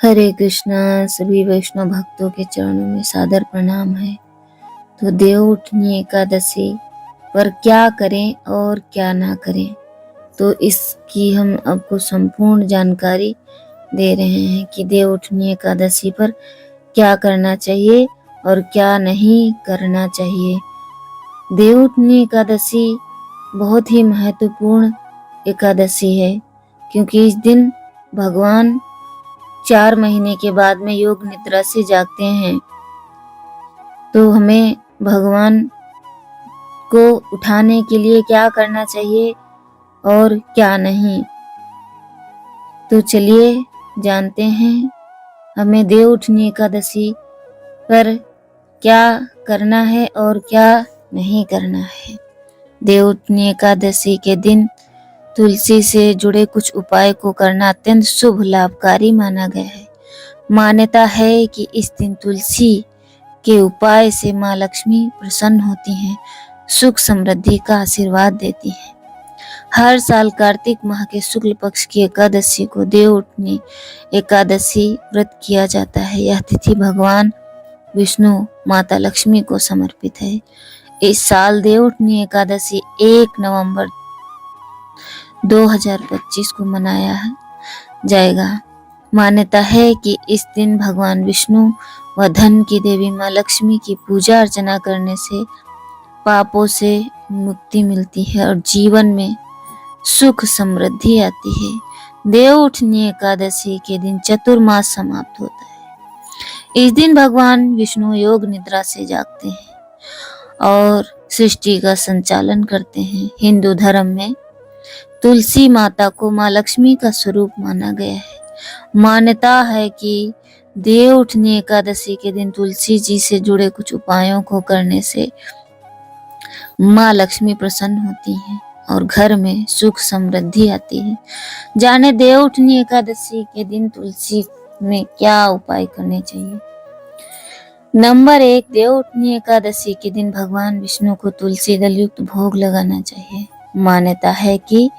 हरे कृष्णा। सभी वैष्णव भक्तों के चरणों में सादर प्रणाम है। तो देवउठनी एकादशी पर क्या करें और क्या ना करें, तो इसकी हम आपको संपूर्ण जानकारी दे रहे हैं कि देवउठनी एकादशी पर क्या करना चाहिए और क्या नहीं करना चाहिए। देवउठनी एकादशी बहुत ही महत्वपूर्ण एकादशी है, क्योंकि इस दिन भगवान 4 महीने के बाद में योग निद्रा से जागते हैं। तो हमें भगवान को उठाने के लिए क्या करना चाहिए और क्या नहीं, तो चलिए जानते हैं हमें देवउठनी एकादशी पर क्या करना है और क्या नहीं करना है। देवउठनी एकादशी के दिन तुलसी से जुड़े कुछ उपाय को करना अत्यंत शुभ लाभकारी माना गया है। मान्यता है कि इस दिन तुलसी के उपाय से माँ लक्ष्मी प्रसन्न होती हैं, सुख समृद्धि का आशीर्वाद देती हैं। हर साल कार्तिक माह के शुक्ल पक्ष की एकादशी को देवउठनी एकादशी व्रत किया जाता है। यह तिथि भगवान विष्णु माता लक्ष्मी को समर्पित है। इस साल देवउठनी एकादशी 1 नवंबर 2025 को मनाया जाएगा। मान्यता है कि इस दिन भगवान विष्णु व धन की देवी माँ लक्ष्मी की पूजा अर्चना करने से पापों से मुक्ति मिलती है और जीवन में सुख समृद्धि आती है। देवउठनी एकादशी के दिन चतुर्मास समाप्त होता है। इस दिन भगवान विष्णु योग निद्रा से जागते हैं और सृष्टि का संचालन करते हैं। हिंदू धर्म में तुलसी माता को माँ लक्ष्मी का स्वरूप माना गया है। मान्यता है कि देवउठनी एकादशी के दिन तुलसी जी से जुड़े कुछ उपायों को करने से माँ लक्ष्मी प्रसन्न होती हैं और घर में सुख समृद्धि आती है। जाने देवउठनी एकादशी के दिन तुलसी में क्या उपाय करने चाहिए। नंबर 1, देवउठनी एकादशी के दिन भगवान विष्णु को तुलसी दल युक्त भोग लगाना चाहिए। मान्यता है कि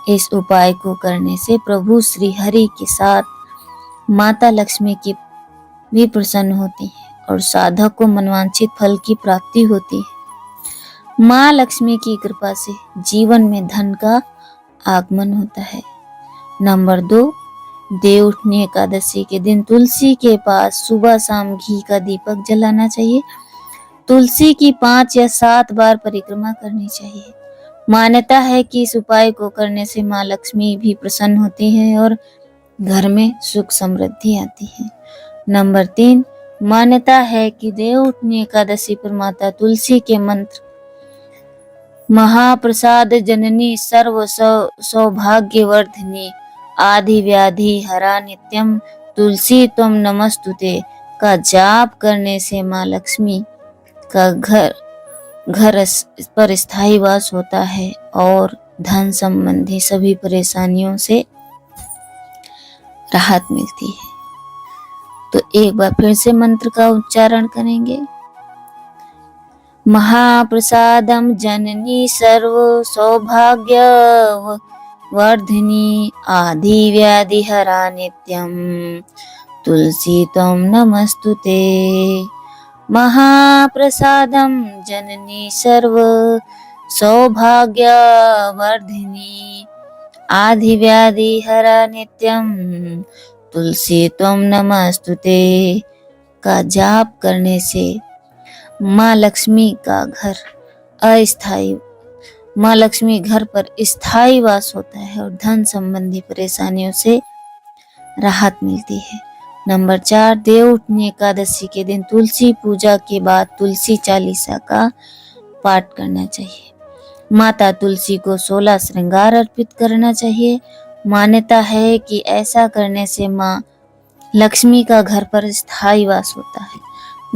इस उपाय को करने से प्रभु श्री हरि के साथ माता लक्ष्मी की भी प्रसन्न होती है और साधक को मनवांछित फल की प्राप्ति होती है। माँ लक्ष्मी की कृपा से जीवन में धन का आगमन होता है। नंबर 2, देवउठनी एकादशी के दिन तुलसी के पास सुबह शाम घी का दीपक जलाना चाहिए। तुलसी की 5 या 7 बार परिक्रमा करनी चाहिए। मान्यता है कि इस उपाय को करने से माँ लक्ष्मी भी प्रसन्न होती हैं और घर में सुख समृद्धि आती है। नंबर 3, मान्यता है कि देवउठनी एकादशी पर माता तुलसी के मंत्र महाप्रसाद जननी सर्व सौभाग्यवर्धिनी आदि व्याधि हरा नित्यम तुलसी त्वम नमस्तुते का जाप करने से माँ लक्ष्मी का घर पर स्थायी वास होता है और धन संबंधी सभी परेशानियों से राहत मिलती है। तो एक बार फिर से मंत्र का उच्चारण करेंगे। महाप्रसादम जननी सर्व सौभाग्य वर्धिनी आदि व्याधि हरा नित्यम तुलसी त्वम नमस्तुते। महाप्रसादम जननी सर्व सौभाग्य वर्धिनी आदि व्याधि हरा नित्यम तुलसी त्वम नमस्तुते का जाप करने से माँ लक्ष्मी का माँ लक्ष्मी घर पर स्थायी वास होता है और धन संबंधी परेशानियों से राहत मिलती है। नंबर 4, देवउठनी एकादशी के दिन तुलसी पूजा के बाद तुलसी चालीसा का पाठ करना चाहिए। माता तुलसी को 16 श्रृंगार अर्पित करना चाहिए। मान्यता है कि ऐसा करने से माँ लक्ष्मी का घर पर स्थायी वास होता है।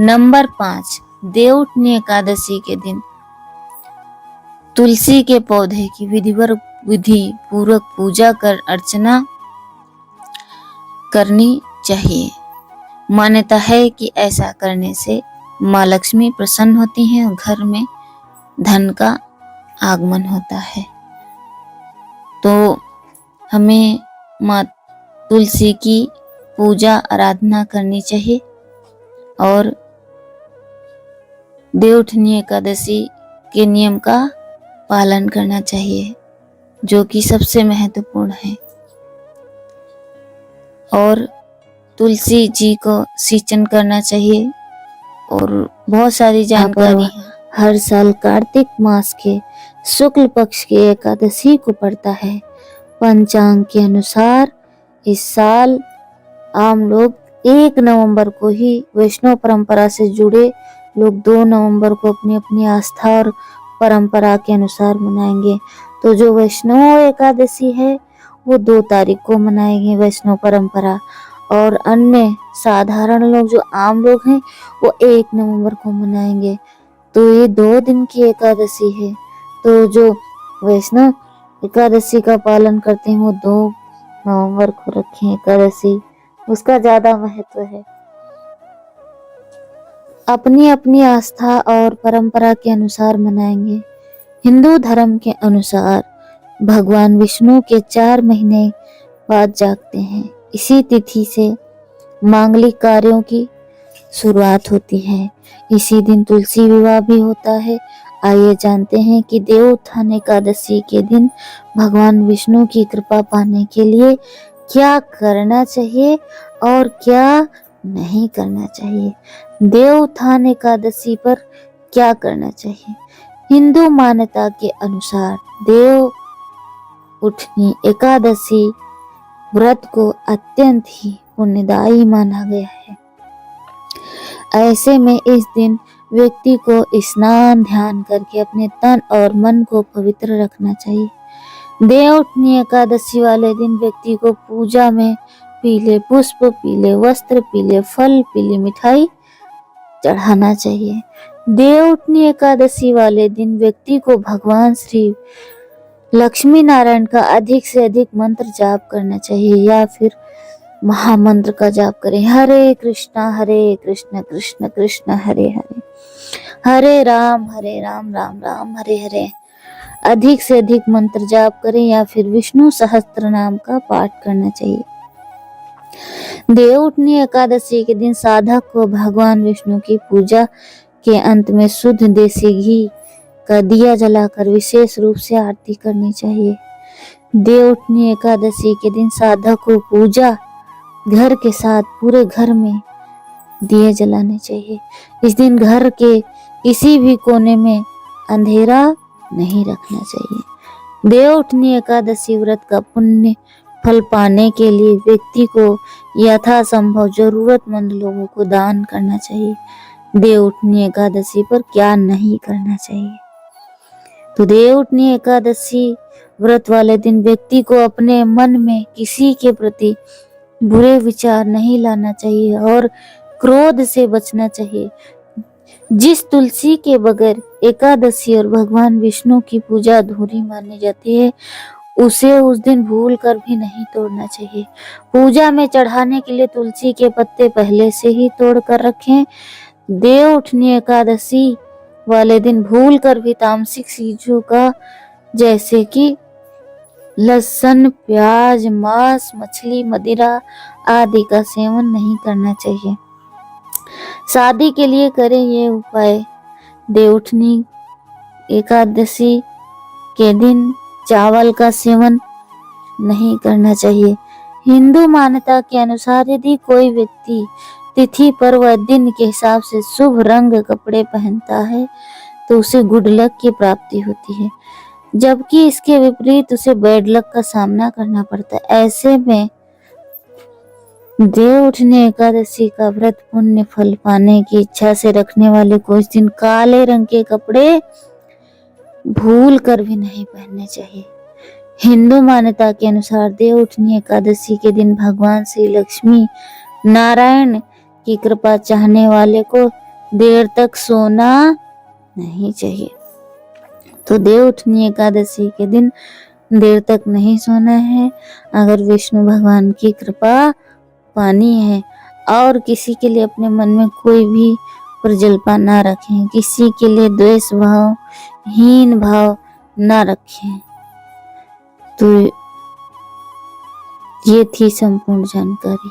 नंबर 5, देवउठनी एकादशी के दिन तुलसी के पौधे की विधि पूर्वक पूजा कर अर्चना करनी चाहिए। मान्यता है कि ऐसा करने से माँ लक्ष्मी प्रसन्न होती हैं और घर में धन का आगमन होता है। तो हमें माँ तुलसी की पूजा आराधना करनी चाहिए और देवउठनी एकादशी के नियम का पालन करना चाहिए, जो कि सबसे महत्वपूर्ण है। और तुलसी जी को सिंचन करना चाहिए और बहुत सारी जानकारी हर साल कार्तिक मास के शुक्ल पक्ष की एकादशी को पड़ता है। पंचांग के अनुसार इस साल आम लोग 1 नवंबर को ही, वैष्णव परंपरा से जुड़े लोग 2 नवंबर को अपनी अपनी आस्था और परंपरा के अनुसार मनाएंगे। तो जो वैष्णव एकादशी है वो 2 तारीख को मनाएंगे वैष्णव परंपरा, और अन्य साधारण लोग जो आम लोग हैं वो 1 नवंबर को मनाएंगे। तो ये 2 दिन की एकादशी है। तो जो वैष्णव एकादशी का पालन करते हैं वो 2 नवंबर को रखें एकादशी, उसका ज्यादा महत्व है। अपनी अपनी आस्था और परंपरा के अनुसार मनाएंगे। हिंदू धर्म के अनुसार भगवान विष्णु के 4 महीने बाद जागते हैं। इसी तिथि से मांगलिक कार्यों की शुरुआत होती है। इसी दिन तुलसी विवाह भी होता है। आइए जानते हैं कि देवउत्थान एकादशी के दिन भगवान विष्णु की कृपा पाने के लिए क्या करना चाहिए और क्या नहीं करना चाहिए। देवउत्थान एकादशी पर क्या करना चाहिए। हिंदू मान्यता के अनुसार देव उठनी एकादशी व्रत को अत्यंत ही पुण्यदायी माना गया है। ऐसे में इस दिन व्यक्ति को स्नान ध्यान करके अपने तन और मन को पवित्र रखना चाहिए। देवउठनी एकादशी वाले दिन व्यक्ति को पूजा में पीले पुष्प, पीले वस्त्र, पीले फल, पीली मिठाई चढ़ाना चाहिए। देवउठनी एकादशी वाले दिन व्यक्ति को भगवान श्री लक्ष्मी नारायण का अधिक से अधिक मंत्र जाप करना चाहिए या फिर महामंत्र का जाप करें। हरे कृष्ण कृष्ण कृष्ण हरे हरे, हरे राम राम राम हरे हरे। अधिक से अधिक मंत्र जाप करें या फिर विष्णु सहस्त्र नाम का पाठ करना चाहिए। देवउठनी एकादशी के दिन साधक को भगवान विष्णु की पूजा के अंत में शुद्ध देसी घी का दिया जलाकर विशेष रूप से आरती करनी चाहिए। देवउठनी एकादशी के दिन साधक को पूजा घर के साथ पूरे घर में दिए जलाने चाहिए। इस दिन घर के किसी भी कोने में अंधेरा नहीं रखना चाहिए। देवउठनी एकादशी व्रत का पुण्य फल पाने के लिए व्यक्ति को यथासंभव जरूरतमंद लोगों को दान करना चाहिए। देवउठनी एकादशी पर क्या नहीं करना चाहिए। तो देवउठनी एकादशी व्रत वाले दिन व्यक्ति को अपने मन में किसी के प्रति बुरे विचार नहीं लाना चाहिए और क्रोध से बचना चाहिए। जिस तुलसी के बगैर एकादशी और भगवान विष्णु की पूजा अधूरी मानी जाती है उसे उस दिन भूल कर भी नहीं तोड़ना चाहिए। पूजा में चढ़ाने के लिए तुलसी के पत्ते पहले से ही तोड़ कर रखें। देवउठनी एकादशी वाले दिन भूल कर भी तामसिक चीजों का जैसे कि लहसुन, प्याज, मांस, मछली, मदिरा आदि का सेवन नहीं करना चाहिए। शादी के लिए करें ये उपाय। देवउठनी एकादशी के दिन चावल का सेवन नहीं करना चाहिए। हिंदू मान्यता के अनुसार यदि कोई व्यक्ति तिथि पर व दिन के हिसाब से शुभ रंग कपड़े पहनता है तो उसे गुड लक की प्राप्ति होती है, जबकि इसके विपरीत उसे बैड लक का सामना करना पड़ता है। ऐसे में देवउठनी एकादशी का व्रत पुण्य फल पाने की इच्छा से रखने वाले को इस दिन काले रंग के कपड़े भूल कर भी नहीं पहनने चाहिए। हिंदू मान्यता के अनुसार देवउठनी एकादशी के दिन भगवान श्री लक्ष्मी नारायण की कृपा चाहने वाले को देर तक सोना नहीं चाहिए। तो देवउठनी एकादशी के दिन देर तक नहीं सोना है। अगर विष्णु भगवान की कृपा पानी है और किसी के लिए अपने मन में कोई भी प्रजल्पा ना रखें, किसी के लिए द्वेष भाव, हीन भाव ना रखें। तो ये थी संपूर्ण जानकारी।